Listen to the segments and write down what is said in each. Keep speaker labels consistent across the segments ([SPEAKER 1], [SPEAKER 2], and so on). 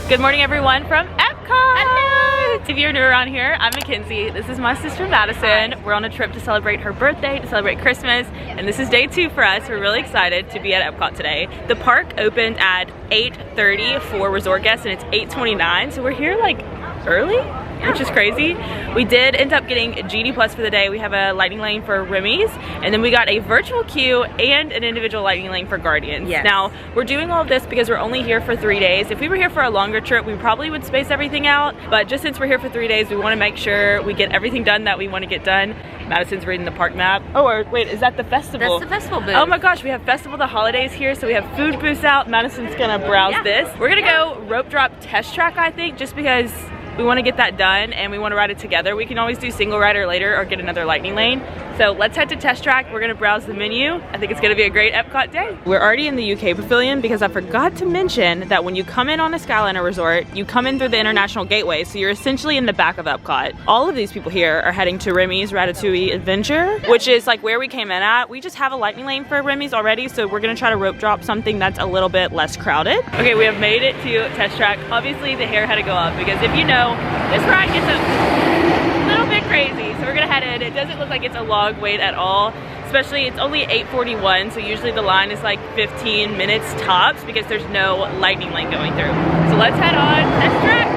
[SPEAKER 1] Good morning everyone from Epcot! Hello! If you're new around here, I'm Mackenzie. This is my sister Madison. Hi. We're on a trip to celebrate her birthday, to celebrate Christmas, and this is day 2 for us. We're really excited to be at Epcot today. The park opened at 8:30 for resort guests and it's 8:29, so we're here like early, which is crazy. We did end up getting GD Plus for the day. We have a lightning lane for Remy's, and then we got a virtual queue and an individual lightning lane for Guardians. Yes. Now, we're doing all of this because we're only here for 3 days. If we were here for a longer trip, we probably would space everything out, but just since we're here for 3 days, we want to make sure we get everything done that we want to get done. Madison's reading the park map. Oh, or wait, is that the festival?
[SPEAKER 2] That's the festival booth.
[SPEAKER 1] Oh my gosh, we have Festival of the Holidays here, so we have food booths out. Madison's gonna browse this. We're gonna go rope drop test track, I think, just because we want to get that done and we want to ride it together. We can always do single rider later or get another lightning lane. So let's head to test track. We're gonna browse the menu. I think it's gonna be a great Epcot day. We're already in the UK pavilion because I forgot to mention that when you come in on a Skyliner resort, you come in through the international gateway. So you're essentially in the back of Epcot. All of these people here are heading to Remy's Ratatouille Adventure, which is like where we came in at. We just have a lightning lane for Remy's already, so we're gonna try to rope drop something that's a little bit less crowded. Okay, we have made it to test track. Obviously the hair had to go up because if you know, this ride gets a little bit crazy, so we're gonna head in. It doesn't look like it's a long wait at all, especially it's only 8:41, so usually the line is like 15 minutes tops because there's no lightning lane going through. So let's head on test track.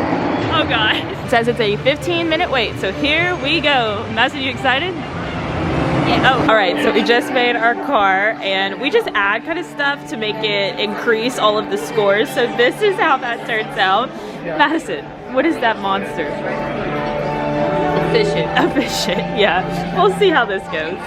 [SPEAKER 1] Oh god. It says it's a 15-minute wait, so here we go. Madison, you excited? Yeah. Oh, all right, so we just made our car and we just add kind of stuff to make it increase all of the scores. So this is how that turns out. Yeah. Madison, what is that monster?
[SPEAKER 2] Efficient.
[SPEAKER 1] Efficient, yeah. We'll see how this goes.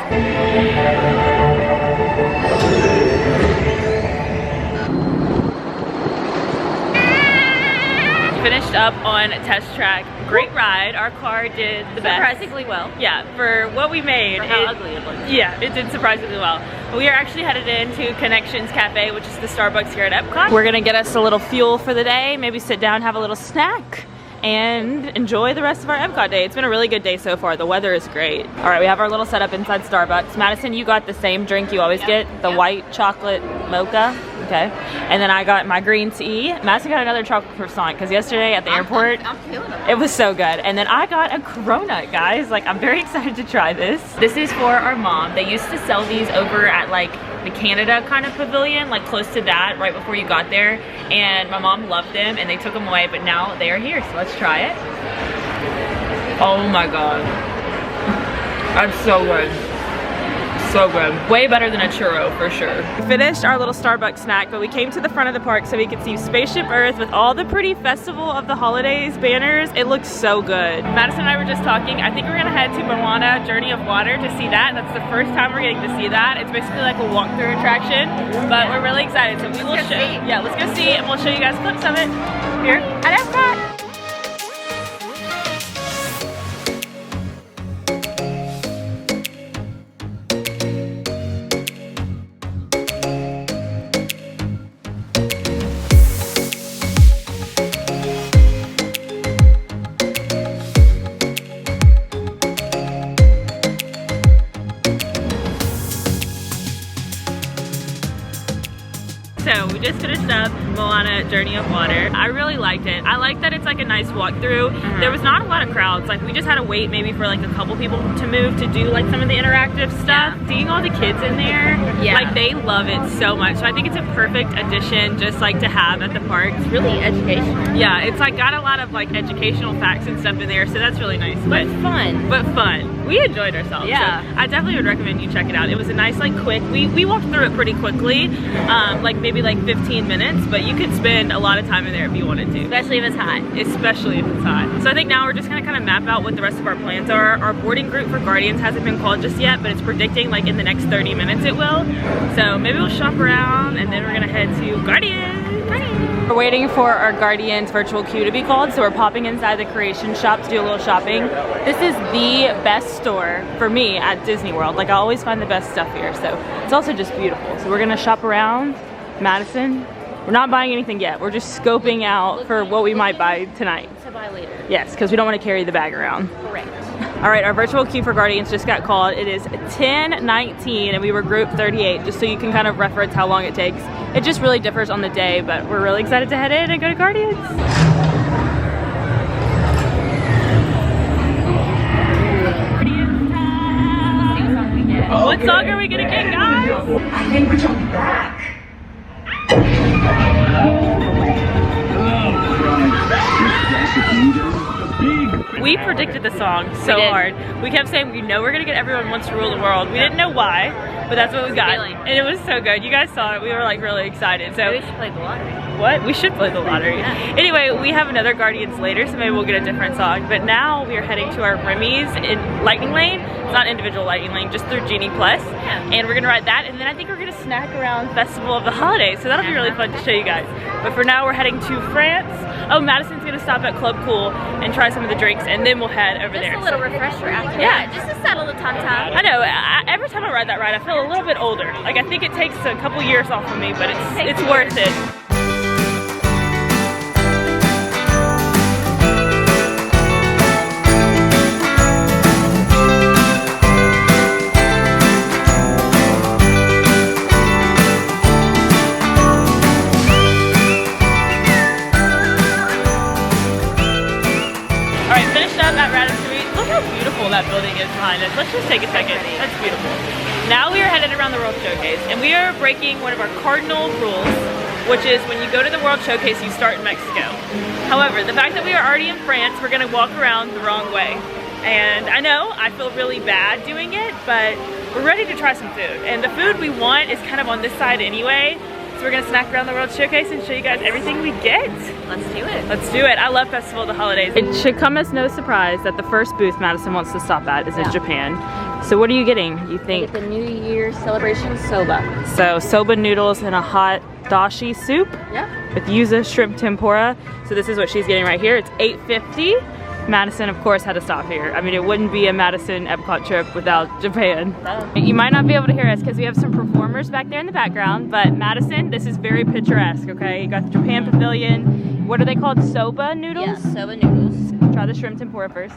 [SPEAKER 1] Finished up on test track. Great ride. Our car did the best.
[SPEAKER 2] Surprisingly well.
[SPEAKER 1] Yeah, for what we made.
[SPEAKER 2] For how ugly it looked.
[SPEAKER 1] Yeah, it did surprisingly well. We are actually headed into Connections Cafe, which is the Starbucks here at Epcot. We're gonna get us a little fuel for the day, maybe sit down, have a little snack, and enjoy the rest of our Epcot day. It's been a really good day so far. The weather is great. All right, we have our little setup inside Starbucks. Madison, you got the same drink you always get, the white chocolate mocha. Okay, and then I got my green tea. Madison got another chocolate croissant because yesterday at the airport,
[SPEAKER 2] I'm feeling it.
[SPEAKER 1] It was so good. And then I got a Corona, guys. Like, I'm very excited to try this. This is for our mom. They used to sell these over at like the Canada kind of pavilion, like close to that, right before you got there. And my mom loved them and they took them away, but now they are here. So let's try it. Oh my God. That's so good. So good. Way better than a churro for sure. We finished our little Starbucks snack, but we came to the front of the park so we could see Spaceship Earth with all the pretty Festival of the Holidays banners. It looks so good. Madison and I were just talking. I think we're gonna head to Moana Journey of Water to see that. That's the first time we're getting to see that. It's basically like a walkthrough attraction, but we're really excited. So we will show. Yeah, let's go see, and we'll show you guys clips of it here at Epcot. So we just finished up Moana Journey of Water. I really liked it. I like that it's like a nice walkthrough. There was not a lot of crowds. Like we just had to wait maybe for like a couple people to move to do like some of the interactive stuff. Seeing all the kids in there, like they love it so much. So I think it's a perfect addition just like to have at the park.
[SPEAKER 2] It's really educational.
[SPEAKER 1] Yeah, it's like got a lot of like educational facts and stuff in there, so that's really nice.
[SPEAKER 2] But fun.
[SPEAKER 1] But fun. We enjoyed ourselves. Yeah. So I definitely would recommend you check it out. It was a nice like quick, we walked through it pretty quickly, like maybe like 15 minutes, but you could spend a lot of time in there if you wanted to.
[SPEAKER 2] Especially if it's hot.
[SPEAKER 1] Especially if it's hot. So I think now we're just gonna kind of map out what the rest of our plans are. Our boarding group for Guardians hasn't been called just yet, but it's predicting like in the next 30 minutes it will. So maybe we'll shop around and then we're gonna head to Guardians. We're waiting for our Guardians virtual queue to be called, so we're popping inside the Creation shop to do a little shopping. This is the best store for me at Disney World. Like I always find the best stuff here, so it's also just beautiful. So we're gonna shop around. Madison, we're not buying anything yet. We're just scoping out for what we might buy tonight.
[SPEAKER 2] To buy later.
[SPEAKER 1] Yes, because we don't want to carry the bag around.
[SPEAKER 2] Correct.
[SPEAKER 1] All right, our virtual queue for Guardians just got called. It is 10:19 and we were group 38, just so you can kind of reference how long it takes. It just really differs on the day, but we're really excited to head in and go to Guardians. What song are we gonna get, guys?
[SPEAKER 3] I think we're talking back.
[SPEAKER 1] We predicted the song so hard. We kept saying, we know we're gonna get Everyone Wants to Rule the World. We didn't know why, but that's what we got. And it was so good. You guys saw it. We were like really excited. So
[SPEAKER 2] we should play the lottery.
[SPEAKER 1] What? We should play the lottery.
[SPEAKER 2] Yeah.
[SPEAKER 1] Anyway, we have another Guardians later, so maybe we'll get a different song. But now we are heading to our Remy's in Lightning Lane. It's not individual Lightning Lane, just through Genie Plus.
[SPEAKER 2] Yeah.
[SPEAKER 1] And we're gonna ride that, and then I think we're gonna snack around Festival of the Holidays. So that'll be really fun to show you guys. But for now, we're heading to France. Oh, Madison's gonna stop at Club Cool and try some of the drinks, and then we'll head over there.
[SPEAKER 2] Just a little refresher after
[SPEAKER 1] Yeah.
[SPEAKER 2] that, just to settle the tum-tum.
[SPEAKER 1] I know, every time I ride that ride, I feel a little bit older. Like, I think it takes a couple years off of me, but it's worth it. That building is behind us. Let's just take a second. That's beautiful. Now we are headed around the World Showcase, and we are breaking one of our cardinal rules, which is when you go to the World Showcase, you start in Mexico. However, the fact that we are already in France, we're gonna walk around the wrong way. And I know, I feel really bad doing it, but we're ready to try some food. And the food we want is kind of on this side anyway. So we're gonna snack around the World Showcase and show you guys everything we get.
[SPEAKER 2] Let's do it.
[SPEAKER 1] Let's do it. I love Festival of the Holidays. It should come as no surprise that the first booth Madison wants to stop at is in Japan. So what are you getting, you think?
[SPEAKER 2] Get the New Year's celebration soba.
[SPEAKER 1] So soba noodles and a hot dashi soup with yuzu shrimp tempura. So this is what she's getting right here. It's $8.50. Madison, of course, had to stop here. I mean, it wouldn't be a Madison Epcot trip without Japan. You might not be able to hear us because we have some performers back there in the background, but Madison, this is very picturesque, okay? You got the Japan Pavilion. What are they called? Soba noodles?
[SPEAKER 2] Yeah, soba noodles.
[SPEAKER 1] Try the shrimp tempura first.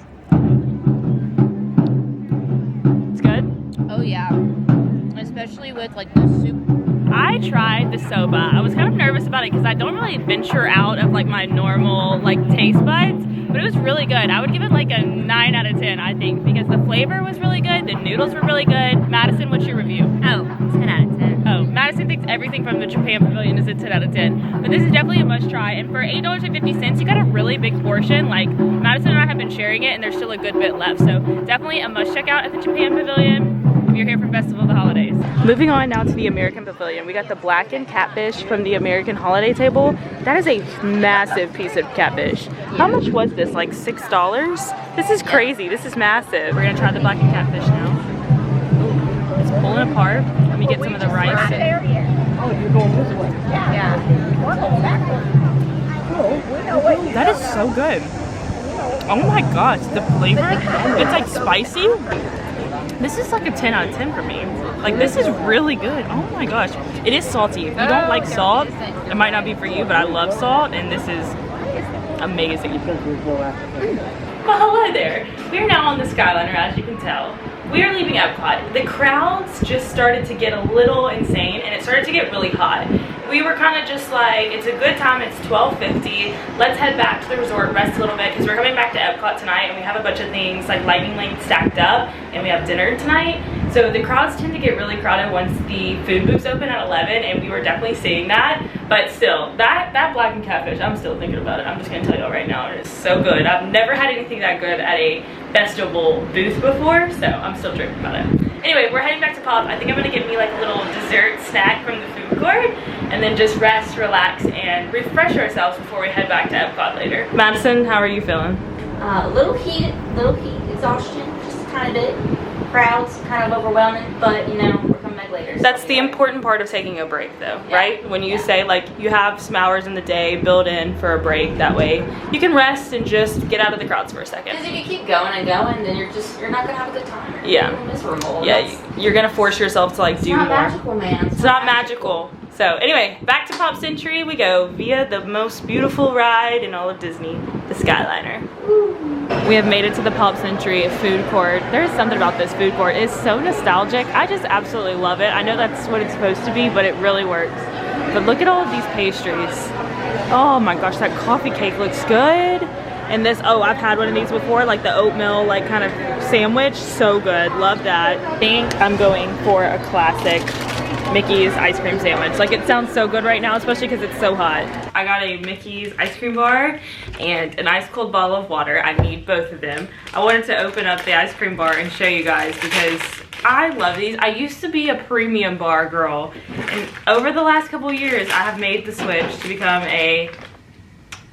[SPEAKER 1] It's good?
[SPEAKER 2] Oh yeah. Especially with like the soup.
[SPEAKER 1] I tried the soba. I was kind of nervous about it because I don't really venture out of like my normal like taste buds, but it was really good. I would give it like a 9 out of 10, I think, because the flavor was really good, the noodles were really good. Madison, what's your review?
[SPEAKER 2] Oh, 10 out of 10.
[SPEAKER 1] Oh, Madison thinks everything from the Japan Pavilion is a 10 out of 10. But this is definitely a must try, and for $8.50, you got a really big portion. Like, Madison and I have been sharing it, and there's still a good bit left, so definitely a must check out at the Japan Pavilion if you're here for Festival of the Holidays. Moving on now to the American Pavilion. We got the blackened catfish from the American holiday table. That is a massive piece of catfish. How much was this? Like $6? This is crazy. This is massive. We're gonna try the blackened catfish now. Ooh, it's pulling apart. Let me get some of the rice.
[SPEAKER 3] Oh, you're going this way.
[SPEAKER 2] Yeah.
[SPEAKER 3] We're going backwards.
[SPEAKER 1] That is so good. Oh my gosh, the flavor, it's like spicy. This is like a 10 out of 10 for me. Like, this is really good. Oh my gosh. It is salty. If you don't like salt, it might not be for you, but I love salt, and this is amazing. Well, hello there. We are now on the Skyliner, as you can tell. We are leaving Epcot. The crowds just started to get a little insane, and it started to get really hot. We were kind of just like, it's a good time, it's 12:50. Let's head back to the resort, rest a little bit, because we're coming back to Epcot tonight, and we have a bunch of things like Lightning Lane stacked up, and we have dinner tonight. So the crowds tend to get really crowded once the food booths open at 11, and we were definitely seeing that. But still, that blackened catfish, I'm still thinking about it. I'm just gonna tell y'all right now, it is so good. I've never had anything that good at a festival booth before, so I'm still tripping about it. Anyway, we're heading back to Pop. I think I'm gonna get me like a little dessert snack from the food court, and then just rest, relax, and refresh ourselves before we head back to Epcot later. Madison, how are you feeling?
[SPEAKER 2] Little heat exhaustion, just a tiny bit. Crowds kind of overwhelming, but you know, we're coming back later.
[SPEAKER 1] That's the important part of taking a break though, right? When you say like you have some hours in the day built in for a break, that way you can rest and just get out of the crowds for a second.
[SPEAKER 2] Because if you keep going and going, then you're not gonna have a good time.
[SPEAKER 1] Yeah.
[SPEAKER 2] You're miserable.
[SPEAKER 1] Yeah, you're gonna force yourself to like do more.
[SPEAKER 2] It's not magical, man.
[SPEAKER 1] It's not magical. So anyway, back to Pop Century we go via the most beautiful ride in all of Disney, the Skyliner. Woo. We have made it to the Pop Century food court. There's something about this food court. It's so nostalgic. I just absolutely love it. I know that's what it's supposed to be, but it really works. But look at all of these pastries. Oh my gosh, that coffee cake looks good. And this, oh, I've had one of these before, like the oatmeal, like kind of sandwich. So good, love that. I think I'm going for a classic Mickey's ice cream sandwich. Like, it sounds so good right now, especially because it's so hot. I got a Mickey's ice cream bar and an ice cold bottle of water. I need both of them. I wanted to open up the ice cream bar and show you guys because I love these. I used to be a premium bar girl, and over the last couple years, I have made the switch to become a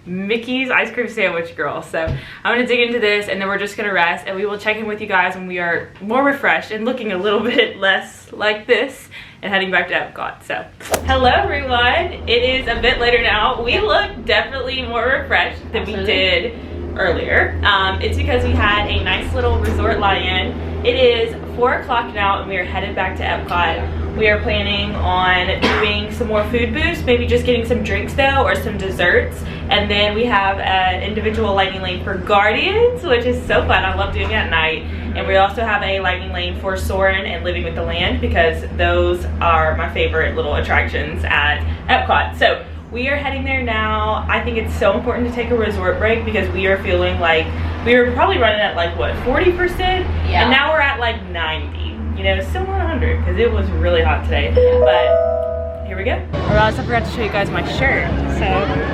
[SPEAKER 1] Mickey's ice cream sandwich girl. So I'm gonna dig into this and then we're just gonna rest, and we will check in with you guys when we are more refreshed and looking a little bit less like this and heading back to Epcot. So hello everyone, it is a bit later now. We look definitely more refreshed than we did earlier. It's because we had a nice little resort lie-in. It is 4 o'clock now and we are headed back to Epcot. We are planning on doing some more food booths, maybe just getting some drinks though, or some desserts. And then we have an individual lightning lane for Guardians, which is so fun. I love doing it at night. And we also have a lightning lane for Soarin' and Living with the Land, because those are my favorite little attractions at Epcot. So we are heading there now. I think it's so important to take a resort break because we are feeling like, we were probably running at like what, 40%? Yeah. And now we're at like 90. You know, still not 100 because it was really hot today. But here we go. I realized I forgot to show you guys my shirt. So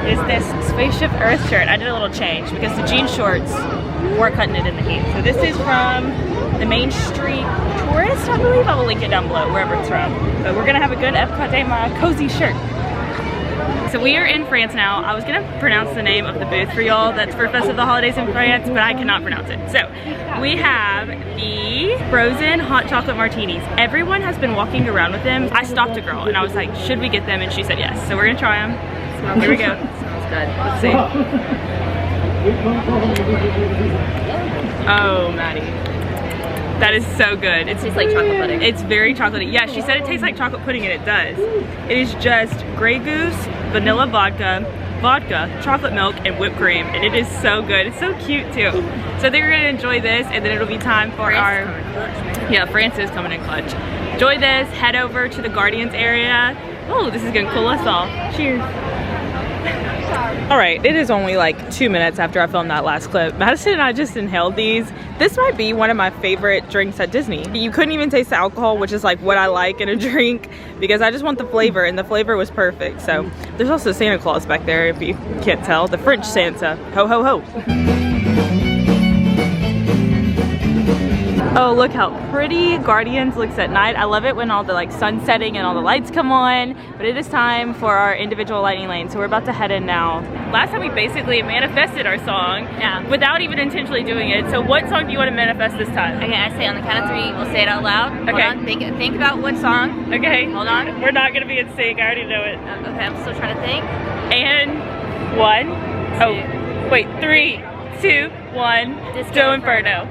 [SPEAKER 1] it's this Spaceship Earth shirt. I did a little change because the jean shorts weren't cutting it in the heat. So this is from the Main Street Tourist, I believe. I will link it down below, wherever it's from. But we're gonna have a good Epcot day, my cozy shirt. So we are in France now. I was gonna pronounce the name of the booth for y'all that's for Fest of the Holidays in France, but I cannot pronounce it. So we have the frozen hot chocolate martinis. Everyone has been walking around with them. I stopped a girl and I was like, should we get them? And she said yes. So we're gonna try them. Here we go. Smells good. Let's see. Oh, Maddie. That is so good. It tastes like chocolate pudding. It's very chocolatey. Yeah, she said it tastes like chocolate pudding, and it does. It is just Grey Goose, vanilla vodka, chocolate milk, and whipped cream, and it is so good. It's so cute too. So they're gonna enjoy this, and then it'll be time for France is coming in clutch. Enjoy this, head over to the Guardians area. Oh, this is gonna cool us off. Cheers. All right, it is only like 2 minutes after I filmed that last clip. Madison and I just inhaled these. This might be one of my favorite drinks at Disney. You couldn't even taste the alcohol, which is like what I like in a drink, because I just want the flavor, and the flavor was perfect. So there's also Santa Claus back there, if you can't tell. The French Santa. Ho, ho, ho. Oh, look how pretty Guardians looks at night. I love it when all the like sun setting and all the lights come on, but it is time for our individual lightning lane. So we're about to head in now. Last time we basically manifested our song without even intentionally doing it. So what song do you want to manifest this time?
[SPEAKER 2] Okay, I say on the count of 3, we'll say it out loud.
[SPEAKER 1] Okay.
[SPEAKER 2] Hold on, think about what song.
[SPEAKER 1] Okay.
[SPEAKER 2] Hold on.
[SPEAKER 1] We're not gonna be in sync, I already know it.
[SPEAKER 2] Okay, I'm still trying to think.
[SPEAKER 1] And 1. Oh, wait, 3, 2, 1. Disco Inferno.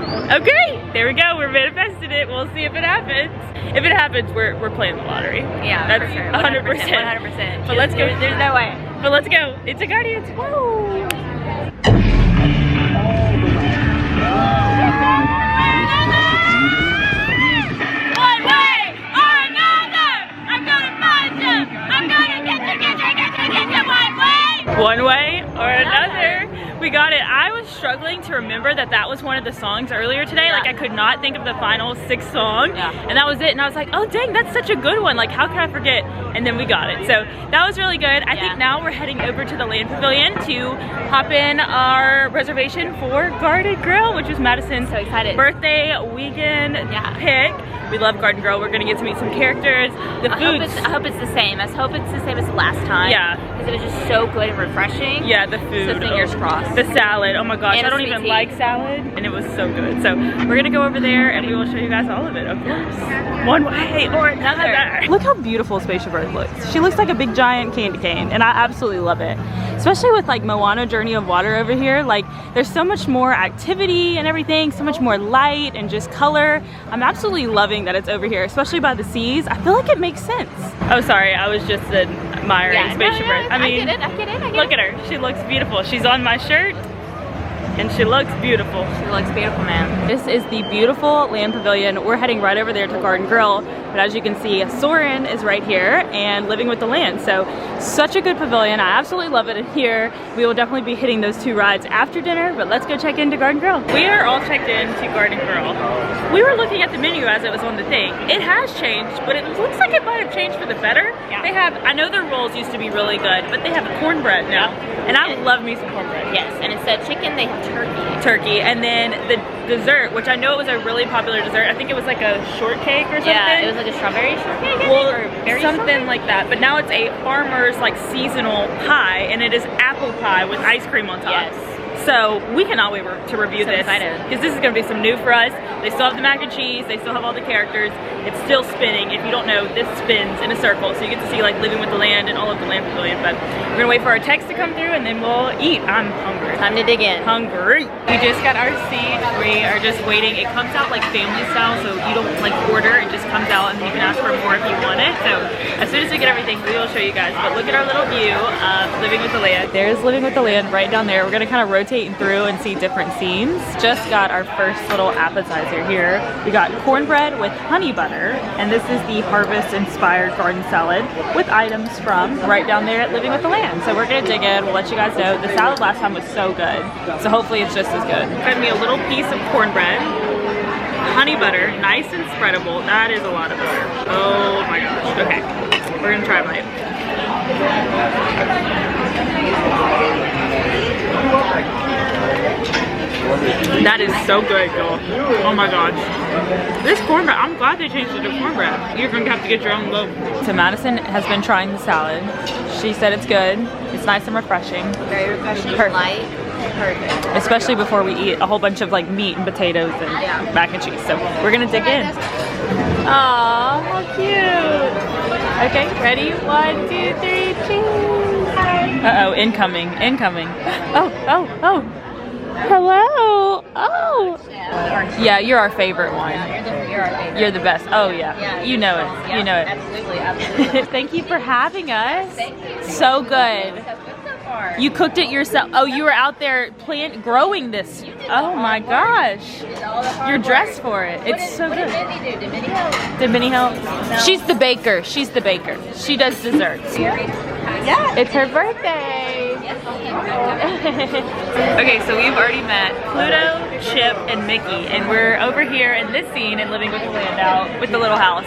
[SPEAKER 1] Okay, there we go. We're manifesting it. We'll see if it happens. If it happens, we're playing the lottery.
[SPEAKER 2] Yeah,
[SPEAKER 1] that's
[SPEAKER 2] for sure.
[SPEAKER 1] 100%.
[SPEAKER 2] 100%.
[SPEAKER 1] But let's go.
[SPEAKER 2] There's no way.
[SPEAKER 1] But let's go. It's a Guardians. Woo! One way or another, I'm gonna find you. I'm gonna get you. One way or another. We got it. I was struggling to remember that was one of the songs earlier today. Yeah. Like, I could not think of the final 6th song. Yeah. And that was it. And I was like, oh dang, that's such a good one. Like, how could I forget? And then we got it. So that was really good. I think now we're heading over to the Land Pavilion to hop in our reservation for Garden Grill, which was Madison's birthday weekend pick. We love Garden Grill. We're gonna get to meet some characters. The food.
[SPEAKER 2] I hope it's the same. I hope it's the same as last time.
[SPEAKER 1] Yeah.
[SPEAKER 2] Because it was just so good and refreshing.
[SPEAKER 1] Yeah, the food.
[SPEAKER 2] So fingers crossed.
[SPEAKER 1] The salad. Oh my gosh,
[SPEAKER 2] and
[SPEAKER 1] I don't even like salad, and it was so good. So we're gonna go over there, and we will show you guys all of it, of course. One way or another. Look how beautiful Spaceship Earth looks. She looks like a big giant candy cane, and I absolutely love it. Especially with like Moana Journey of Water over here. Like, there's so much more activity and everything, so much more light and just color. I'm absolutely loving that it's over here, especially by the seas. I feel like it makes sense. Oh, sorry, I was just admiring Spaceship Earth. I mean,
[SPEAKER 2] I get it.
[SPEAKER 1] Look at her. She looks beautiful. She's on my shirt. And she looks beautiful.
[SPEAKER 2] She looks beautiful, man.
[SPEAKER 1] This is the beautiful Land Pavilion. We're heading right over there to Garden Grill. But as you can see, Soren is right here and Living with the Land. So such a good pavilion. I absolutely love it in here. We will definitely be hitting those 2 rides after dinner, but let's go check into Garden Grill. We are all checked in to Garden Grill. We were looking at the menu as it was on the thing. It has changed, but it looks like it might have changed for the better.
[SPEAKER 2] Yeah.
[SPEAKER 1] They have, I know their rolls used to be really good, but they have cornbread now. And I love me some cornbread.
[SPEAKER 2] Yes, and instead of chicken, they have turkey.
[SPEAKER 1] Turkey, and then the dessert, which I know it was a really popular dessert. I think it was like a shortcake or something.
[SPEAKER 2] Yeah, it was like a strawberry shortcake,
[SPEAKER 1] Well,
[SPEAKER 2] or berry
[SPEAKER 1] something
[SPEAKER 2] shortcake?
[SPEAKER 1] like that. But now it's a farmer's like seasonal pie, and it is apple pie with ice cream on top.
[SPEAKER 2] Yes.
[SPEAKER 1] So we cannot wait to review
[SPEAKER 2] So
[SPEAKER 1] this,
[SPEAKER 2] excited.
[SPEAKER 1] because this is going to be some new for us. They still have the mac and cheese. They still have all the characters. It's still spinning. If you don't know, this spins in a circle, so you get to see like Living with the Land and all of the Land Pavilion. But we're gonna wait for our text to come through, and then we'll eat. I'm hungry.
[SPEAKER 2] Time to dig in.
[SPEAKER 1] Hungry. We just got our seat. We are just waiting. It comes out like family style, so you don't like order. It just comes out, and you can ask for more if you want it. So as soon as we get everything, we will show you guys. But look at our little view of Living with the Land. There's Living with the Land right down there. We're gonna kind of rotate through and see different scenes. Just got our first little appetizer here. We got cornbread with honey butter, and this is the harvest inspired garden salad with items from right down there at Living with the Land. So we're gonna dig in. We'll let you guys know. The salad last time was so good, so hopefully it's just as good. Got me a little piece of cornbread, honey butter, nice and spreadable. That is a lot of butter. Oh my gosh. Okay, we're gonna try a bite. That is so good, y'all. Oh my gosh. This cornbread, I'm glad they changed it to cornbread. You're gonna have to get your own loaf. So Madison has been trying the salad. She said it's good. It's nice and refreshing.
[SPEAKER 2] Very refreshing,
[SPEAKER 1] Perfect.
[SPEAKER 2] light, perfect.
[SPEAKER 1] Especially before we eat a whole bunch of like meat and potatoes and mac and cheese. So we're gonna dig in. Aw, how cute. Okay, ready? 1, 2, 3, cheese. Uh-oh, incoming, incoming. Oh. Hello. Oh. Yeah, you're our favorite one.
[SPEAKER 2] You're our favorite.
[SPEAKER 1] You're the best. Oh yeah. You know it.
[SPEAKER 2] Yeah,
[SPEAKER 1] You know it.
[SPEAKER 2] Absolutely.
[SPEAKER 1] Thank you for having us.
[SPEAKER 2] Thank you.
[SPEAKER 1] So good.
[SPEAKER 2] So far.
[SPEAKER 1] You cooked it yourself. Oh, you were out there growing this. Oh my gosh. You're dressed for it. It's so good.
[SPEAKER 2] What did Mindy do? Did Mindy help?
[SPEAKER 1] Did Minnie help?
[SPEAKER 2] No.
[SPEAKER 1] She's the baker. She's the baker. She does desserts.
[SPEAKER 2] Yeah.
[SPEAKER 1] It's her birthday. Okay, so we've already met Pluto, Chip, and Mickey, and we're over here in this scene in Living with the Land out with the little house.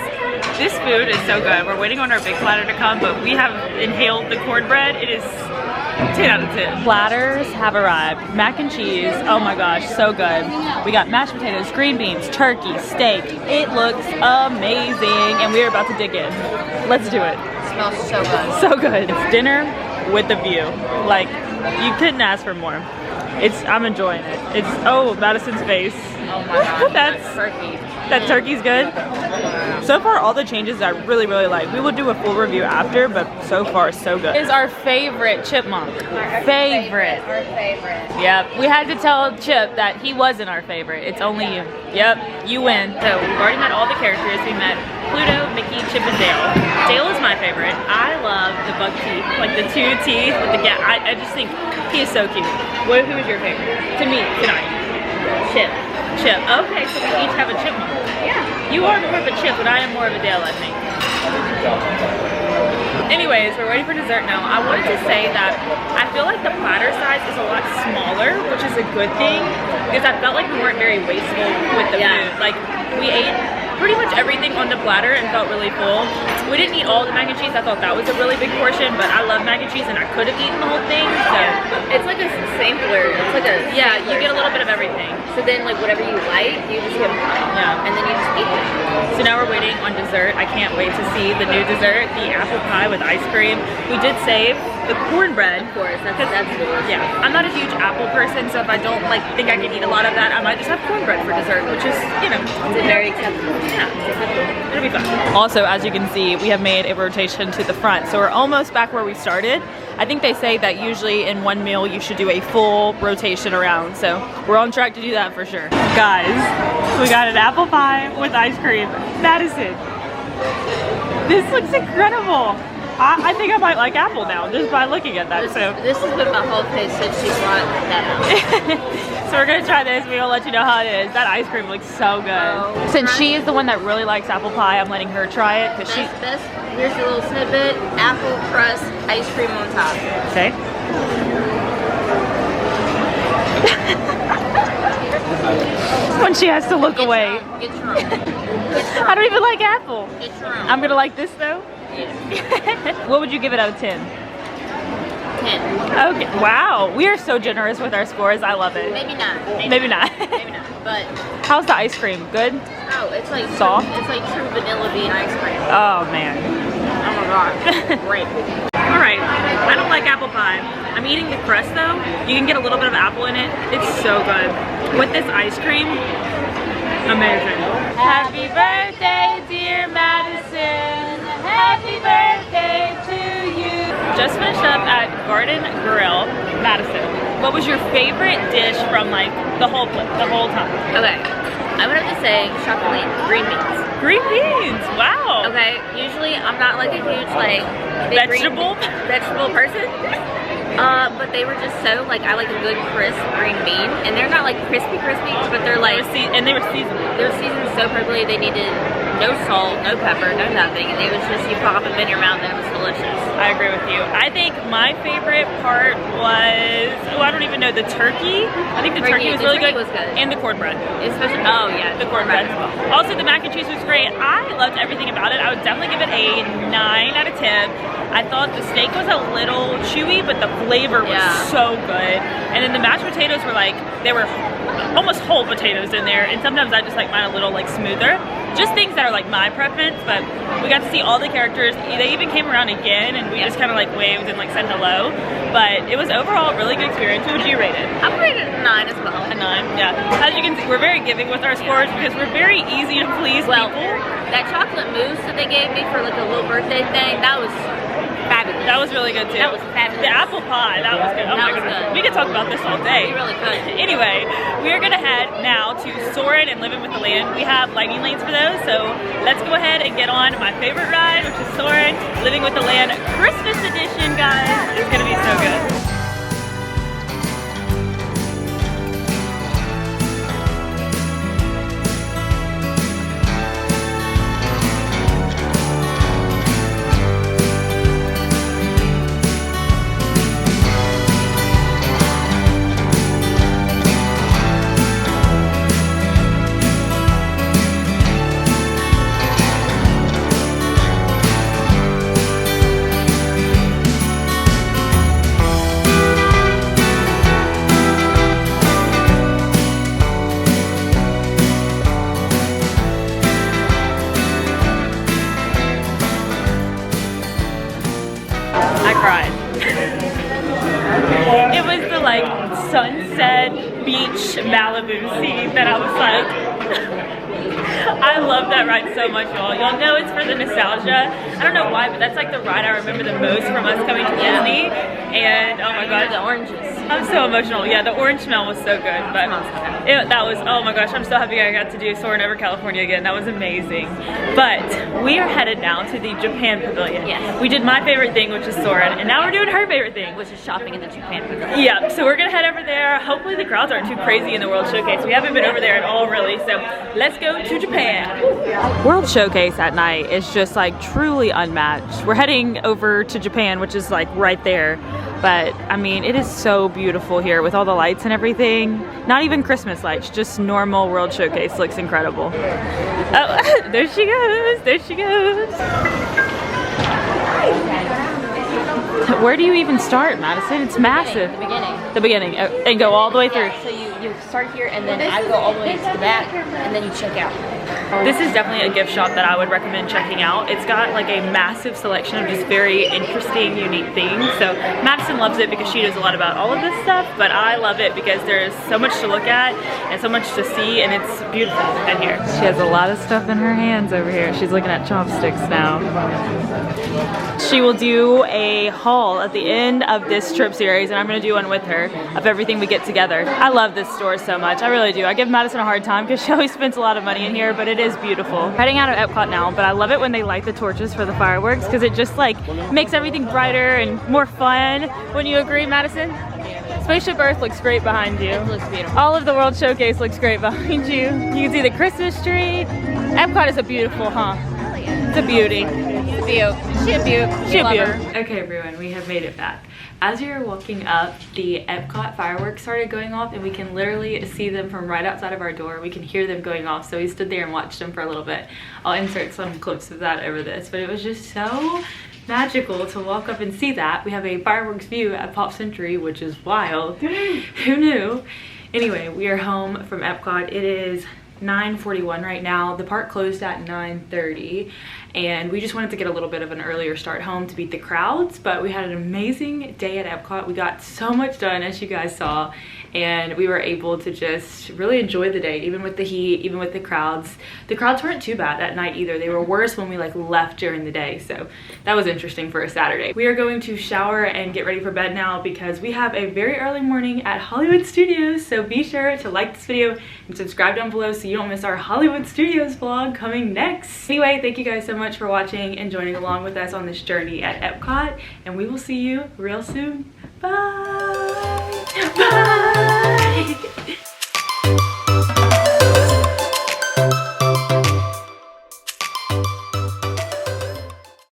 [SPEAKER 1] This food is so good. We're waiting on our big platter to come, but we have inhaled the cornbread. It is 10 out of 10. Platters have arrived. Mac and cheese, oh my gosh, so good. We got mashed potatoes, green beans, turkey, steak. It looks amazing, and we are about to dig in. Let's do it.
[SPEAKER 2] Smells so good.
[SPEAKER 1] So good. It's dinner with the view. Like, you couldn't ask for more. I'm enjoying it. It's, oh, Madison's face.
[SPEAKER 2] Oh my god.
[SPEAKER 1] That's
[SPEAKER 2] turkey.
[SPEAKER 1] That turkey's good. So far, all the changes I really, really like. We will do a full review after, but so far, so good. Is our favorite chipmunk.
[SPEAKER 2] Our favorite.
[SPEAKER 1] Yep. We had to tell Chip that he wasn't our favorite. It's only you. Yep. You win. So we've already met all the characters. We met Pluto, Mickey, Chip, and Dale. Dale is my favorite. I love the bug teeth, like the 2 teeth with the gap. I just think he is so cute. Who is your favorite? To me, tonight. Chip. Okay, so we each have a chipmunk. Yeah. You are more of a Chip, but I am more of a Dale, I think. Anyways, we're waiting for dessert now. I wanted to say that I feel like the platter size is a lot smaller, which is a good thing, because I felt like we weren't very wasteful with the food. Like, we ate pretty much everything on the platter and felt really full. We didn't eat all the mac and cheese. I thought that was a really big portion, but I love mac and cheese and I could have eaten the whole thing. So
[SPEAKER 2] It's like a sampler. It's like a
[SPEAKER 1] yeah, you get a little bit of everything.
[SPEAKER 2] So then, like, whatever you like, you just get
[SPEAKER 1] Yeah.
[SPEAKER 2] and then you just eat it.
[SPEAKER 1] So now we're waiting on dessert. I can't wait to see the new dessert, the apple pie with ice cream. We did save the cornbread.
[SPEAKER 2] Of course, that's delicious.
[SPEAKER 1] Yeah, I'm not a huge apple person, so if I don't like think I can eat a lot of that, I might just have cornbread for dessert, which is, you know,
[SPEAKER 2] It's very acceptable.
[SPEAKER 1] yeah, it'll be fun. Also, as you can see, we have made a rotation to the front, so we're almost back where we started. I think they say that usually in one meal you should do a full rotation around, so we're on track to do that for sure. Guys, we got an apple pie with ice cream. Madison, this looks incredible. I think I might like apple now just by looking at that.
[SPEAKER 2] This has been my whole face since she brought that out.
[SPEAKER 1] So we're gonna try this. We're gonna let you know how it is. That ice cream looks so good. Since she is the one that really likes apple pie, I'm letting her try it because she's
[SPEAKER 2] best. Here's a little snippet: apple crust, ice cream on top.
[SPEAKER 1] okay. When she has to look away.
[SPEAKER 2] Get your own. Get your own.
[SPEAKER 1] I don't even like apple.
[SPEAKER 2] Get your own.
[SPEAKER 1] I'm gonna like this though.
[SPEAKER 2] Yeah.
[SPEAKER 1] What would you give it out of 10?
[SPEAKER 2] 10.
[SPEAKER 1] Okay. Wow. We are so generous with our scores. I love it.
[SPEAKER 2] Maybe not.
[SPEAKER 1] Maybe not.
[SPEAKER 2] Maybe not. But
[SPEAKER 1] how's the ice cream? Good?
[SPEAKER 2] oh, it's like
[SPEAKER 1] soft.
[SPEAKER 2] It's like true vanilla bean ice cream.
[SPEAKER 1] Oh man.
[SPEAKER 2] Oh my god. Great.
[SPEAKER 1] All right. I don't like apple pie. I'm eating the crust though. You can get a little bit of apple in it. It's so good. With this ice cream, amazing. Happy birthday, dear Madison. Happy birthday to you. Just finished up at Garden Grill, Madison. What was your favorite dish from like the whole time?
[SPEAKER 2] Okay. I would have to say chocolate green beans.
[SPEAKER 1] Green beans. Wow.
[SPEAKER 2] Okay. Usually I'm not like a huge like big
[SPEAKER 1] Vegetable
[SPEAKER 2] person. But they were just so like I like a good crisp green bean, and they're not like crispy, but they're like
[SPEAKER 1] they were seasoned.
[SPEAKER 2] They were seasoned so perfectly. They needed no salt, no pepper, no nothing, and it was just you pop them in your mouth and it was delicious.
[SPEAKER 1] I agree with you. I think my favorite part was I don't even know, the turkey. I think the turkey was really good.
[SPEAKER 2] Was good,
[SPEAKER 1] and the cornbread.
[SPEAKER 2] Especially
[SPEAKER 1] the cornbread. Also the mac and cheese was great. I loved everything about it. I would definitely give it a 9 out of 10. I thought the steak was a little chewy, but the flavor was so good. And then the mashed potatoes were like, they were almost whole potatoes in there. And sometimes I just like mine a little like smoother. Just things that are like my preference, but we got to see all the characters. They even came around again and we just kind of like waved and like said hello. But it was overall a really good experience. What would you rate it?
[SPEAKER 2] I would rate it a 9 as well.
[SPEAKER 1] A 9, yeah. As you can see, we're very giving with our scores because we're very easy to please people.
[SPEAKER 2] That chocolate mousse that they gave me for like a little birthday thing, that was fabulous.
[SPEAKER 1] That was really good too.
[SPEAKER 2] That was fabulous.
[SPEAKER 1] The apple pie, that was good. Oh my goodness. We could talk about this all day.
[SPEAKER 2] We really could.
[SPEAKER 1] Anyway, we are gonna head now to Soarin' and Living with the Land. We have lightning lanes for those, so let's go ahead and get on my favorite ride, which is Soarin' Living with the Land Christmas edition, guys. It's gonna be so good. I cried. It was the like sunset beach Malibu scene that I was like, I love that ride so much, y'all. Y'all know it's for the nostalgia. I don't know why, but that's like the ride I remember the most from us coming to Disney. And oh my god,
[SPEAKER 2] the oranges.
[SPEAKER 1] I'm so emotional. Yeah, the orange smell was so good, but that was, oh my gosh, I'm so happy I got to do Soarin' over California again. That was amazing. But we are headed now to the Japan Pavilion.
[SPEAKER 2] Yes.
[SPEAKER 1] We did my favorite thing, which is Soarin', and now we're doing her favorite thing,
[SPEAKER 2] Which is shopping in the Japan Pavilion.
[SPEAKER 1] yeah, so we're gonna head over there. Hopefully the crowds aren't too crazy in the World Showcase. We haven't been over there at all really, so let's go to Japan. World Showcase at night is just like truly unmatched. We're heading over to Japan, which is like right there. But I mean, it is so beautiful here with all the lights and everything. Not even Christmas lights, just normal World Showcase looks incredible. Oh, there she goes, there she goes. Where do you even start, Madison? It's massive.
[SPEAKER 2] The beginning.
[SPEAKER 1] The beginning, and go all the way through.
[SPEAKER 2] Yeah, so you start here and then I go all the way to the back and then you check out.
[SPEAKER 1] This is definitely a gift shop that I would recommend checking out. It's got like a massive selection of just very interesting, unique things. So Madison loves it because she knows a lot about all of this stuff, but I love it because there's so much to look at and so much to see, and it's beautiful in here. She has a lot of stuff in her hands over here. She's looking at chopsticks now. she will do a haul at the end of this trip series, and I'm gonna do one with her of everything we get together. I love this store so much, I really do. I give Madison a hard time because she always spends a lot of money in here, but it is beautiful. Heading out of Epcot now, but I love it when they light the torches for the fireworks because it just like makes everything brighter and more fun. Wouldn't you agree, Madison? Spaceship Earth looks great behind you.
[SPEAKER 2] It looks beautiful.
[SPEAKER 1] All of the World Showcase looks great behind you. You can see the Christmas tree. Epcot is a beautiful, huh? It's a beauty.
[SPEAKER 2] It's a beaut. She a beaut.
[SPEAKER 1] She a
[SPEAKER 2] love
[SPEAKER 1] beaut.
[SPEAKER 2] her.
[SPEAKER 1] Okay, everyone, we have made it back. As we were walking up, the Epcot fireworks started going off, and we can literally see them from right outside of our door. We can hear them going off, so we stood there and watched them for a little bit. I'll insert some clips of that over this, but it was just so magical to walk up and see that. We have a fireworks view at Pop Century, which is wild. Who knew? Anyway, we are home from Epcot. It is 9:41 right now. The park closed at 9:30, and we just wanted to get a little bit of an earlier start home to beat the crowds, but we had an amazing day at Epcot. We got so much done, as you guys saw, and we were able to just really enjoy the day, even with the heat, even with the crowds. The crowds weren't too bad at night either. They were worse when we like left during the day, so that was interesting for a Saturday. We are going to shower and get ready for bed now because we have a very early morning at Hollywood Studios, so be sure to like this video and subscribe down below so you don't miss our Hollywood Studios vlog coming next. Anyway, thank you guys so much for watching and joining along with us on this journey at Epcot, and we will see you real soon. Bye! Bye!